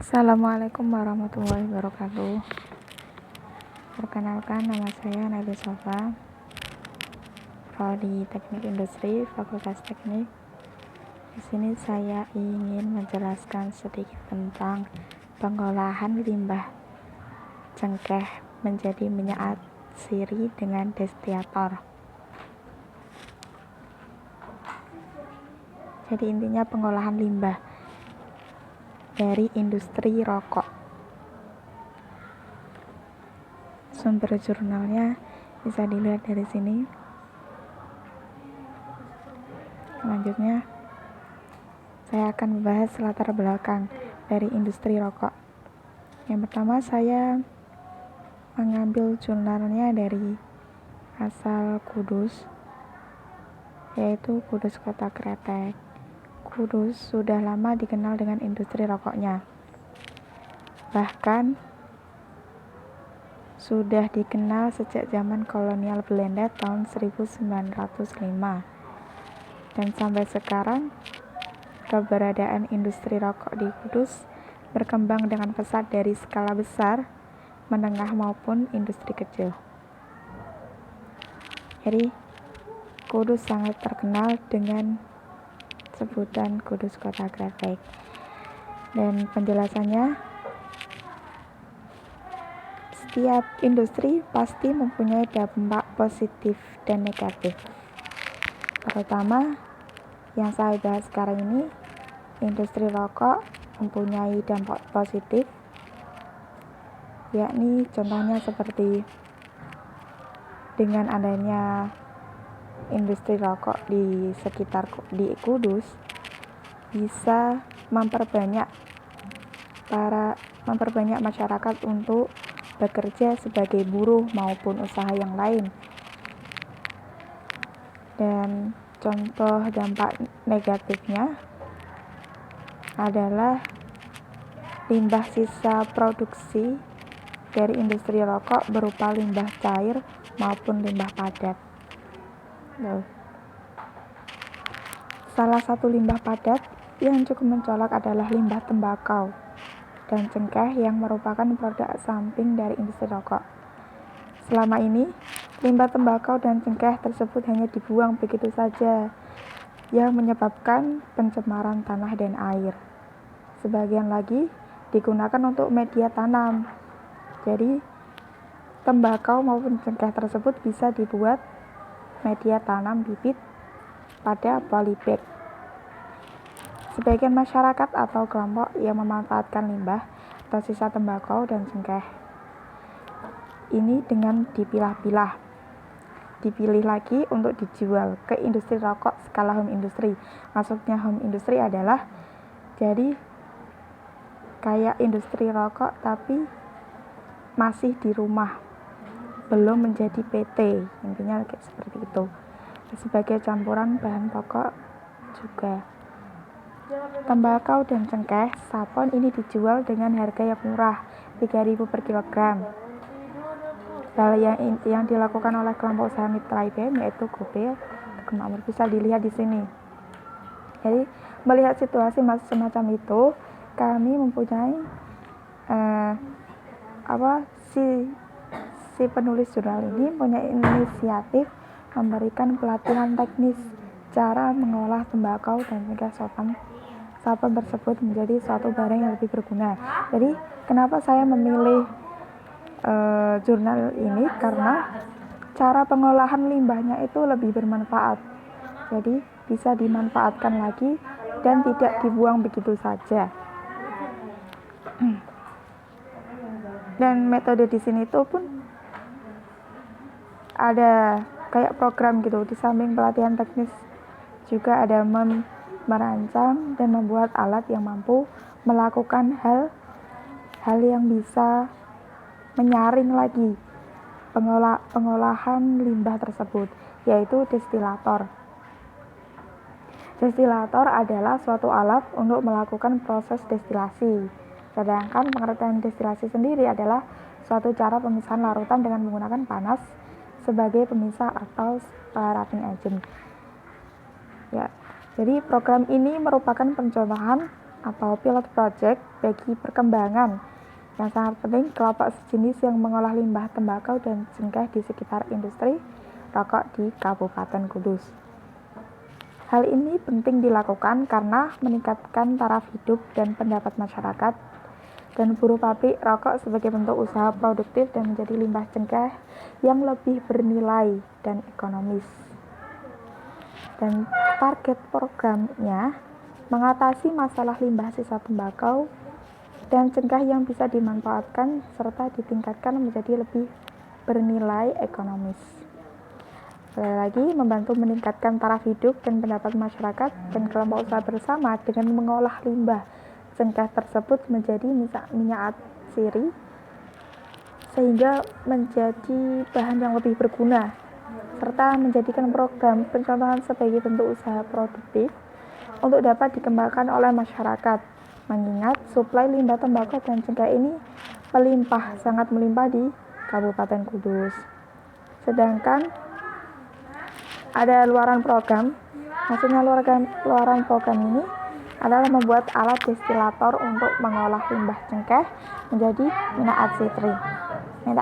Assalamualaikum warahmatullahi wabarakatuh. Perkenalkan, nama saya Naila Sofa, Prodi Teknik Industri, Fakultas Teknik. Di sini saya ingin menjelaskan sedikit tentang pengolahan limbah cengkeh menjadi minyak atsiri dengan destilator. Jadi intinya pengolahan limbah dari industri rokok. Sumber jurnalnya bisa dilihat dari sini. Selanjutnya, saya akan membahas latar belakang dari industri rokok. Yang pertama, saya mengambil jurnalnya dari asal Kudus, yaitu Kudus Kota Kretek. Kudus sudah lama dikenal dengan industri rokoknya. Bahkan sudah dikenal sejak zaman kolonial Belanda tahun 1905. Dan sampai sekarang, keberadaan industri rokok di Kudus berkembang dengan pesat dari skala besar, menengah maupun industri kecil. Jadi, Kudus sangat terkenal dengan sebutan Kudus Kota Kretek. Dan penjelasannya, setiap industri pasti mempunyai dampak positif dan negatif. Terutama yang saya bahas sekarang ini, industri rokok mempunyai dampak positif, yakni contohnya seperti dengan adanya industri rokok di sekitar di Kudus bisa memperbanyak masyarakat untuk bekerja sebagai buruh maupun usaha yang lain. Dan contoh dampak negatifnya adalah limbah sisa produksi dari industri rokok berupa limbah cair maupun limbah padat. Salah satu limbah padat yang cukup mencolok adalah limbah tembakau dan cengkeh yang merupakan produk samping dari industri rokok. Selama ini, limbah tembakau dan cengkeh tersebut hanya dibuang begitu saja, yang menyebabkan pencemaran tanah dan air. Sebagian lagi digunakan untuk media tanam. Jadi, tembakau maupun cengkeh tersebut bisa dibuat media tanam bibit pada polybag. Sebagian masyarakat atau kelompok yang memanfaatkan limbah atau sisa tembakau dan cengkeh ini dengan dipilah-pilah, dipilih lagi untuk dijual ke industri rokok skala home industry. Maksudnya home industry adalah jadi kayak industri rokok tapi masih di rumah, belum menjadi PT, intinya kayak seperti itu. Sebagai campuran bahan pokok juga. Tembakau dan cengkeh sapon ini dijual dengan harga yang murah, 3.000 per kilogram. Hal yang dilakukan oleh kelompok usaha mitra IBM yaitu Gopel, bisa dilihat di sini. Jadi melihat situasi semacam itu, kami mempunyai si penulis jurnal ini punya inisiatif memberikan pelatihan teknis cara mengolah tembakau dan cengkeh sapon tersebut menjadi suatu barang yang lebih berguna. Jadi kenapa saya memilih jurnal ini, karena cara pengolahan limbahnya itu lebih bermanfaat. Jadi bisa dimanfaatkan lagi dan tidak dibuang begitu saja. Dan metode di sini itu pun ada kayak program gitu. Di samping pelatihan teknis juga ada merancang dan membuat alat yang mampu melakukan hal yang bisa menyaring lagi pengolahan limbah tersebut, yaitu destilator. Destilator adalah suatu alat untuk melakukan proses destilasi. Sedangkan pengertian destilasi sendiri adalah suatu cara pemisahan larutan dengan menggunakan panas sebagai pemisah atau separating agent. Ya, jadi program ini merupakan percobaan atau pilot project bagi perkembangan yang sangat penting kelompok sejenis yang mengolah limbah tembakau dan cengkeh di sekitar industri rokok di Kabupaten Kudus. Hal ini penting dilakukan karena meningkatkan taraf hidup dan pendapat masyarakat dan buruh pabrik rokok sebagai bentuk usaha produktif dan menjadi limbah cengkeh yang lebih bernilai dan ekonomis. Dan target programnya mengatasi masalah limbah sisa tembakau dan cengkeh yang bisa dimanfaatkan serta ditingkatkan menjadi lebih bernilai ekonomis. Sekali lagi, membantu meningkatkan taraf hidup dan pendapat masyarakat dan kelompok usaha bersama dengan mengolah limbah cengkeh tersebut menjadi minyak atsiri sehingga menjadi bahan yang lebih berguna serta menjadikan program pencontohan sebagai bentuk usaha produktif untuk dapat dikembangkan oleh masyarakat, mengingat suplai limbah tembakau dan cengkeh ini sangat melimpah di Kabupaten Kudus. Sedangkan ada luaran program, maksudnya luaran program ini adalah membuat alat destilator untuk mengolah limbah cengkeh menjadi minyak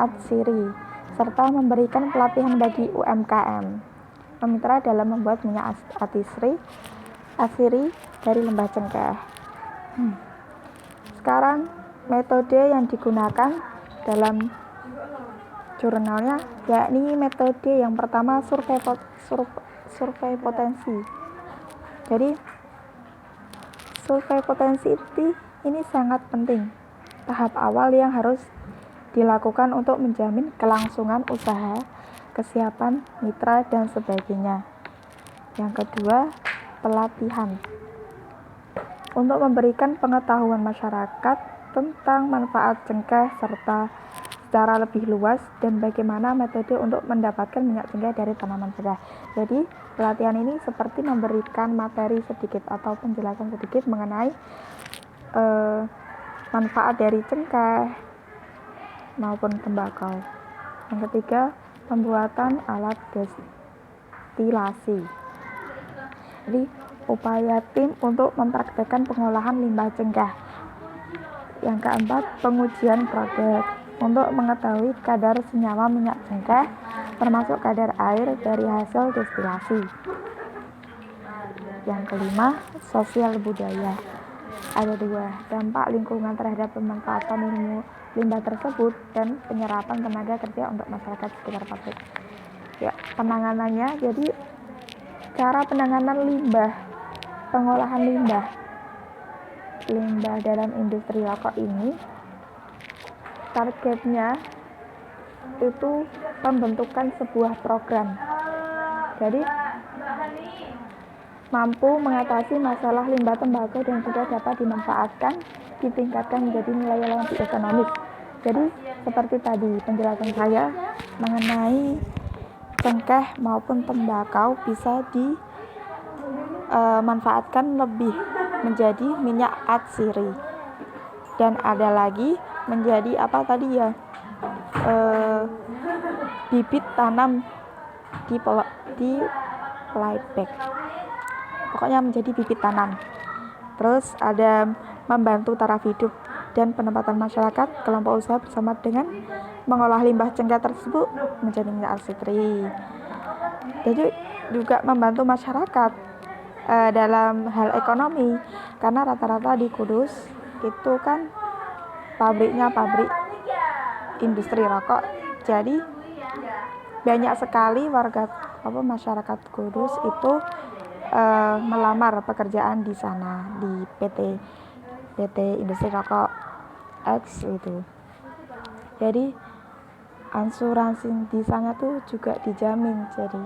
atsiri, serta memberikan pelatihan bagi UMKM mitra dalam membuat minyak atsiri dari limbah cengkeh. Sekarang metode yang digunakan dalam jurnalnya yakni metode yang pertama survei potensi. Jadi survei potensi ini sangat penting, tahap awal yang harus dilakukan untuk menjamin kelangsungan usaha, kesiapan mitra dan sebagainya. Yang kedua, pelatihan untuk memberikan pengetahuan masyarakat tentang manfaat cengkeh serta secara lebih luas dan bagaimana metode untuk mendapatkan minyak cengkeh dari tanaman bedah. Jadi pelatihan ini seperti memberikan materi sedikit atau penjelasan sedikit mengenai manfaat dari cengkeh maupun tembakau. Yang ketiga, pembuatan alat destilasi. Jadi upaya tim untuk mempraktekkan pengolahan limbah cengkeh. Yang keempat, pengujian produk untuk mengetahui kadar senyawa minyak cengkeh termasuk kadar air dari hasil destilasi. Yang kelima, sosial budaya. Ada dua, dampak lingkungan terhadap pemanfaatan limbah tersebut dan penyerapan tenaga kerja untuk masyarakat sekitar pabrik. Ya, penanganannya, jadi cara penanganan pengolahan limbah dalam industri rokok ini targetnya itu pembentukan sebuah program. Jadi mampu mengatasi masalah limbah tembakau dan juga dapat dimanfaatkan, ditingkatkan menjadi nilai yang lebih ekonomis. Jadi seperti tadi penjelasan saya mengenai cengkeh maupun tembakau bisa dimanfaatkan lebih menjadi minyak atsiri. Dan ada lagi menjadi bibit tanam di playback. Pokoknya menjadi bibit tanam. Terus ada membantu taraf hidup dan penempatan masyarakat kelompok usaha bersama dengan mengolah limbah cengkeh tersebut menjadi minyak atsiri. Jadi juga membantu masyarakat dalam hal ekonomi karena rata-rata di Kudus itu kan pabriknya pabrik industri rokok. Jadi banyak sekali masyarakat Kudus itu melamar pekerjaan di sana di PT Industri Rokok X itu. Jadi asuransi di sana tuh juga dijamin, jadi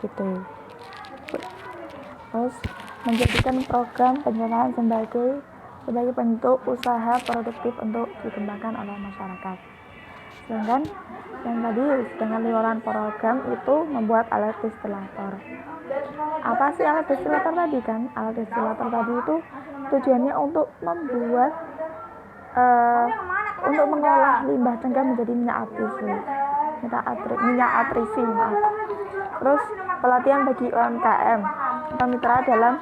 gitu. Terus menjadikan program penjualan sebagai bentuk usaha produktif untuk dikembangkan oleh masyarakat. Sedangkan yang tadi dengan luaran program itu membuat alat destilator. Apa sih alat destilator tadi kan? Alat destilator tadi itu tujuannya untuk membuat untuk mengolah limbah cengkeh menjadi minyak atsiri. Terus pelatihan bagi UMKM atau mitra dalam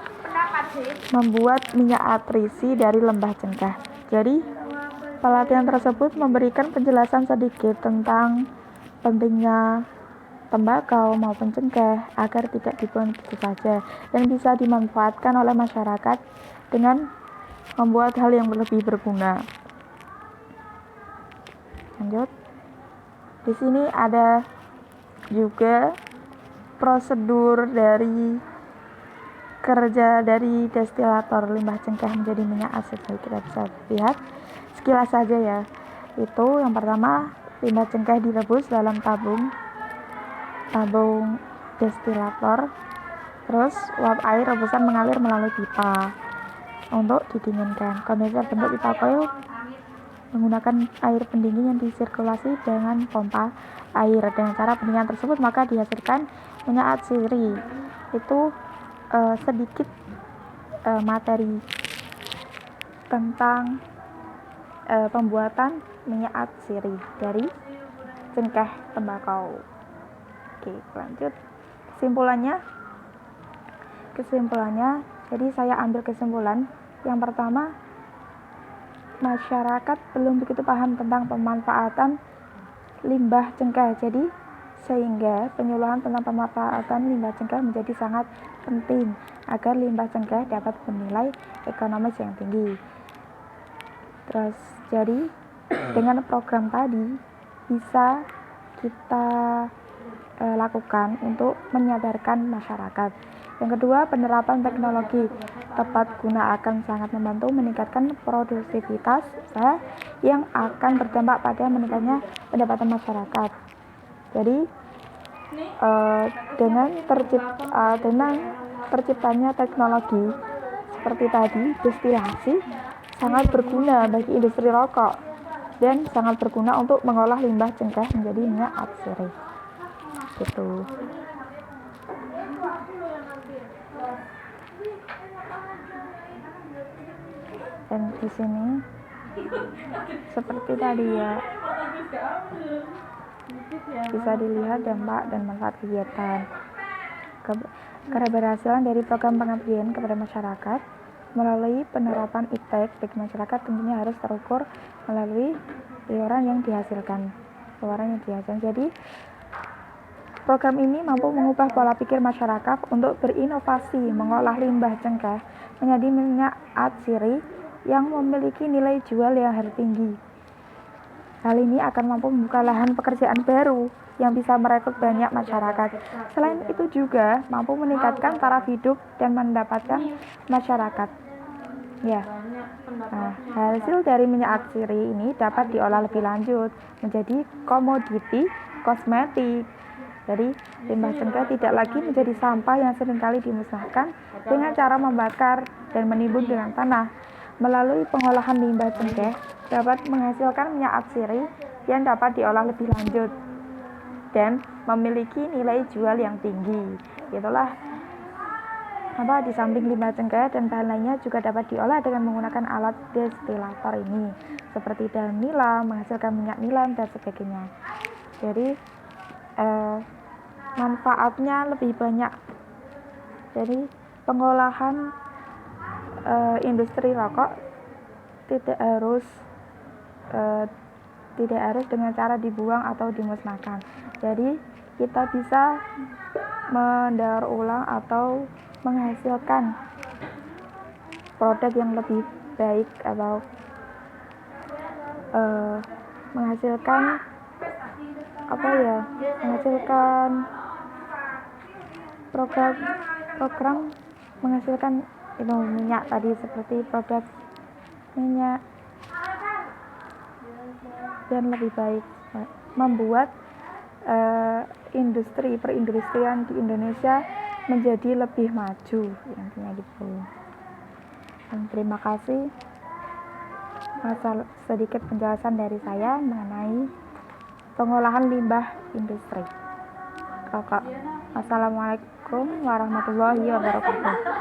membuat minyak atrisi dari limbah cengkeh. Jadi pelatihan tersebut memberikan penjelasan sedikit tentang pentingnya tembakau maupun cengkeh agar tidak dibuang begitu saja dan bisa dimanfaatkan oleh masyarakat dengan membuat hal yang lebih berguna. Lanjut. Di sini ada juga prosedur dari kerja dari destilator limbah cengkeh menjadi minyak asetil. Kita bisa lihat sekilas saja ya. Itu yang pertama, limbah cengkeh direbus dalam tabung destilator. Terus uap air rebusan mengalir melalui pipa untuk didinginkan. Kondenser bentuk pipa coil menggunakan air pendingin yang disirkulasi dengan pompa air. Dengan cara pendinginan tersebut maka dihasilkan minyak atsiri. Itu sedikit materi tentang pembuatan minyak atsiri dari cengkeh tembakau. Oke, lanjut. Kesimpulannya, jadi saya ambil kesimpulan. Yang pertama, masyarakat belum begitu paham tentang pemanfaatan limbah cengkeh. Jadi sehingga penyuluhan tentang pemanfaatan limbah cengkeh menjadi sangat penting agar limbah cengkeh dapat bernilai ekonomis yang tinggi. Terus jadi dengan program tadi bisa kita lakukan untuk menyadarkan masyarakat. Yang kedua, penerapan teknologi tepat guna akan sangat membantu meningkatkan produktivitas usaha yang akan berdampak pada meningkatnya pendapatan masyarakat. Jadi dengan terciptanya teknologi seperti tadi, destilasi sangat berguna bagi industri rokok dan sangat berguna untuk mengolah limbah cengkeh menjadi minyak atsiri. Gitu. Dan di sini seperti tadi ya, bisa dilihat dampak dan manfaat kegiatan. Keberhasilan dari program pengabdian kepada masyarakat melalui penerapan iptek bagi masyarakat tentunya harus terukur melalui iuran yang dihasilkan. Jadi program ini mampu mengubah pola pikir masyarakat untuk berinovasi mengolah limbah cengkeh menjadi minyak atsiri yang memiliki nilai jual yang tinggi. Hal ini akan mampu membuka lahan pekerjaan baru yang bisa merekrut banyak masyarakat. Selain itu juga mampu meningkatkan taraf hidup dan mendapatkan masyarakat. Ya. Nah, hasil dari minyak atsiri ini dapat diolah lebih lanjut menjadi komoditi kosmetik. Jadi, limbah cengkeh tidak lagi menjadi sampah yang seringkali dimusnahkan dengan cara membakar dan menimbun dengan tanah. Melalui pengolahan limbah cengkeh dapat menghasilkan minyak atsiri yang dapat diolah lebih lanjut dan memiliki nilai jual yang tinggi. Itulah di samping limbah cengkeh dan bahan lainnya juga dapat diolah dengan menggunakan alat destilator ini, seperti daun nilam, menghasilkan minyak nilam dan sebagainya. Jadi manfaatnya lebih banyak. Jadi pengolahan industri rokok tidak harus dengan cara dibuang atau dimusnahkan. Jadi kita bisa mendaur ulang atau menghasilkan produk yang lebih baik atau menghasilkan program menghasilkan minyak tadi, seperti produk minyak dan lebih baik, membuat perindustrian di Indonesia menjadi lebih maju, intinya gitu. Dan terima kasih sedikit penjelasan dari saya mengenai pengolahan limbah industri rokok. Assalamualaikum warahmatullahi wabarakatuh.